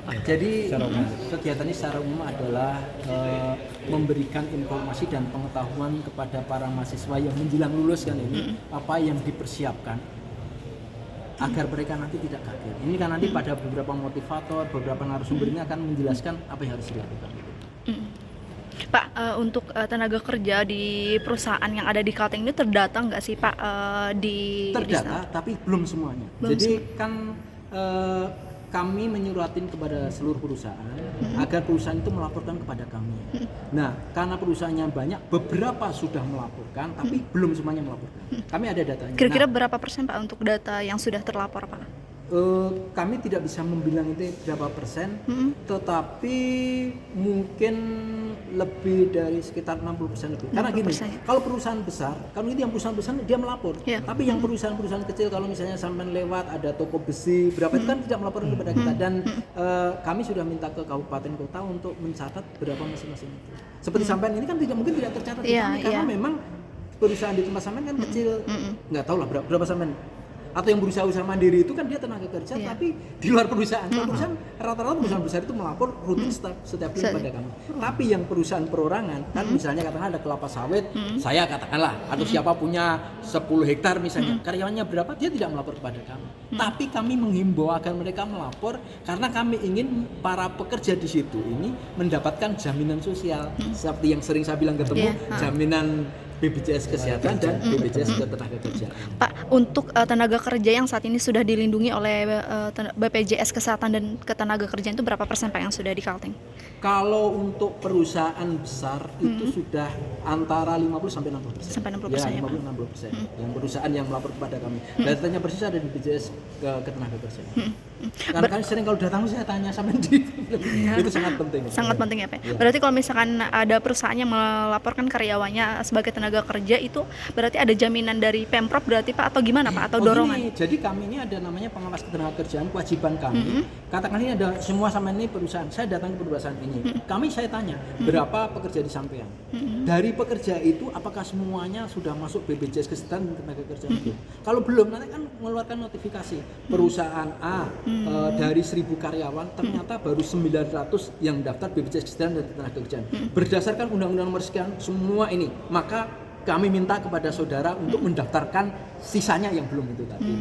Jadi kegiatan ini secara umum adalah memberikan informasi dan pengetahuan kepada para mahasiswa yang menjelang lulus kan ini apa yang dipersiapkan agar mereka nanti tidak kaget. Ini kan nanti pada beberapa motivator, beberapa narasumber ini akan menjelaskan apa yang harus dilakukan. Pak, untuk tenaga kerja di perusahaan yang ada di Kalteng ini terdata nggak sih Pak Terdata, tapi belum semuanya. Jadi kan kami menyuratin kepada seluruh perusahaan agar perusahaan itu melaporkan kepada kami. Nah, karena perusahaannya banyak, beberapa sudah melaporkan, tapi belum semuanya melaporkan. Kami ada datanya. Kira-kira berapa persen Pak untuk data yang sudah terlapor Pak? Kami tidak bisa membilang itu berapa persen, tetapi mungkin lebih dari sekitar 60% lebih. Karena gini, kalau perusahaan besar, kalau itu yang perusahaan besar dia melapor. Tapi yang perusahaan-perusahaan kecil, kalau misalnya sampai lewat ada toko besi, berapa itu kan tidak melaporkan kepada kita. Dan kami sudah minta ke kabupaten kota untuk mencatat berapa masing-masing itu. Seperti sampean ini kan tidak mungkin tidak tercatat di kami, karena memang perusahaan di tempat sampean kan kecil, nggak tahu lah berapa sampean. Atau yang berusaha usaha mandiri itu kan dia tenaga kerja tapi di luar perusahaan. Perusahaan rata-rata perusahaan besar itu melapor rutin setiap bulan pada kami. Tapi yang perusahaan perorangan kan misalnya katakanlah ada kelapa sawit, saya katakanlah atau siapa punya 10 hektar misalnya, karyawannya berapa dia tidak melapor kepada kami. Tapi kami menghimbau agar mereka melapor karena kami ingin para pekerja di situ ini mendapatkan jaminan sosial seperti yang sering saya bilang ketemu, jaminan BPJS Kesehatan dan BPJS Ketenagakerjaan. Pak, untuk tenaga kerja yang saat ini sudah dilindungi oleh BPJS Kesehatan dan Ketenagakerjaan itu berapa persen Pak yang sudah di Kalteng? Kalau untuk perusahaan besar itu sudah antara 50 sampai 60%. Sampai 60% ya, 50-60%. Yang perusahaan yang melapor kepada kami. Datanya persis ada di BPJS Ketenagakerjaan. Karena kami sering kalau datang saya tanya sampai di itu sangat penting. Sangat penting ya Pak. Berarti kalau misalkan ada perusahaan yang melaporkan karyawannya sebagai tenaga kerja itu berarti ada jaminan dari Pemprov berarti Pak atau gimana Pak atau dorongan? Gini, jadi kami ini ada namanya pengawas ketenagakerjaan, kewajiban kami. Katakan ini ada semua sama ini perusahaan. Saya datang ke perusahaan ini. Saya tanya berapa pekerja di sampean. Dari pekerja itu apakah semuanya sudah masuk BPJS Kesehatan dan Ketenagakerjaan itu? Kalau belum nanti kan mengeluarkan notifikasi perusahaan A dari 1000 karyawan ternyata baru 900 yang daftar BPJS Kesehatan dan Ketenagakerjaan. Berdasarkan Undang-Undang Nomor sekian semua ini, maka kami minta kepada saudara untuk mendaftarkan sisanya yang belum itu tadi.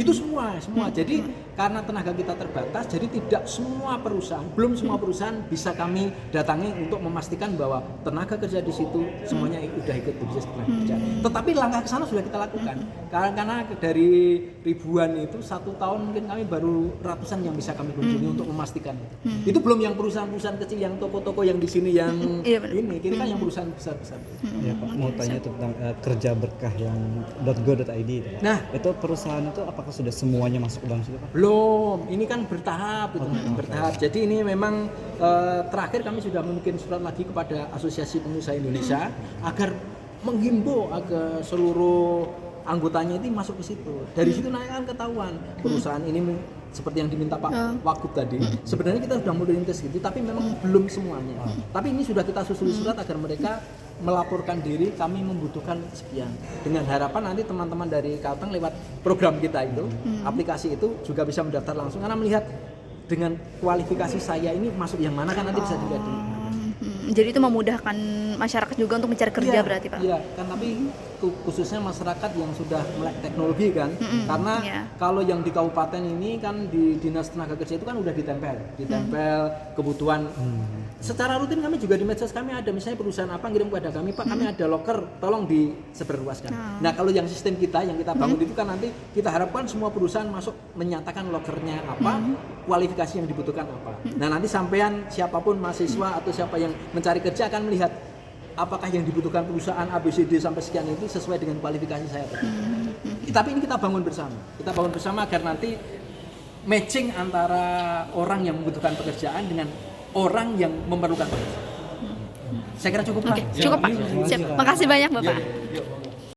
Itu semua. Jadi karena tenaga kita terbatas, jadi tidak semua perusahaan, belum semua perusahaan bisa kami datangi untuk memastikan bahwa tenaga kerja di situ semuanya sudah ikut BPJS Ketenagakerjaan. Tetapi langkah ke sana sudah kita lakukan. Karena dari ribuan itu 1 tahun mungkin kami baru ratusan yang bisa kami kunjungi untuk memastikan itu. Itu belum yang perusahaan-perusahaan kecil, yang toko-toko yang di sini yang ini. Kira kan yang perusahaan besar-besar. Ya Pak, mau tanya tentang kerja berkah yang .go.id. Nah, itu perusahaan itu apakah sudah semuanya masuk ke dalam situ Pak? Belum, ini kan bertahap itu, bertahap. Jadi ini memang terakhir kami sudah membuat surat lagi kepada Asosiasi Pengusaha Indonesia agar menghimbau agar seluruh anggotanya itu masuk ke situ. Dari situ nanti kan ketahuan perusahaan ini seperti yang diminta Pak Wagub tadi. Sebenarnya kita sudah mulai rintis gitu, tapi memang belum semuanya. Tapi ini sudah kita susul surat agar mereka melaporkan diri, kami membutuhkan sekian. Dengan harapan nanti teman-teman dari Kalteng lewat program kita itu, aplikasi itu juga bisa mendaftar langsung karena melihat dengan kualifikasi saya ini masuk yang mana kan nanti bisa dilihat dulu. Jadi itu memudahkan masyarakat juga untuk mencari kerja berarti Pak? Iya, kan tapi khususnya masyarakat yang sudah melek teknologi kan, karena kalau yang di kabupaten ini kan di Dinas Tenaga Kerja itu kan udah ditempel kebutuhan. Secara rutin kami juga di medsos kami ada misalnya perusahaan apa ngirim kepada kami, Pak kami ada loker, tolong disebarluaskan. Nah kalau yang sistem kita yang kita bangun itu kan nanti kita harapkan semua perusahaan masuk menyatakan lokernya apa, kualifikasi yang dibutuhkan apa. Nah nanti sampean siapapun mahasiswa atau siapa yang mencari kerja akan melihat apakah yang dibutuhkan perusahaan ABCD sampai sekian itu sesuai dengan kualifikasi saya tadi. Tapi ini kita bangun bersama agar nanti matching antara orang yang membutuhkan pekerjaan dengan orang yang memerlukan pekerjaan. Saya kira cukup Pak. Cukup Pak. Siap. Makasih banyak Bapak.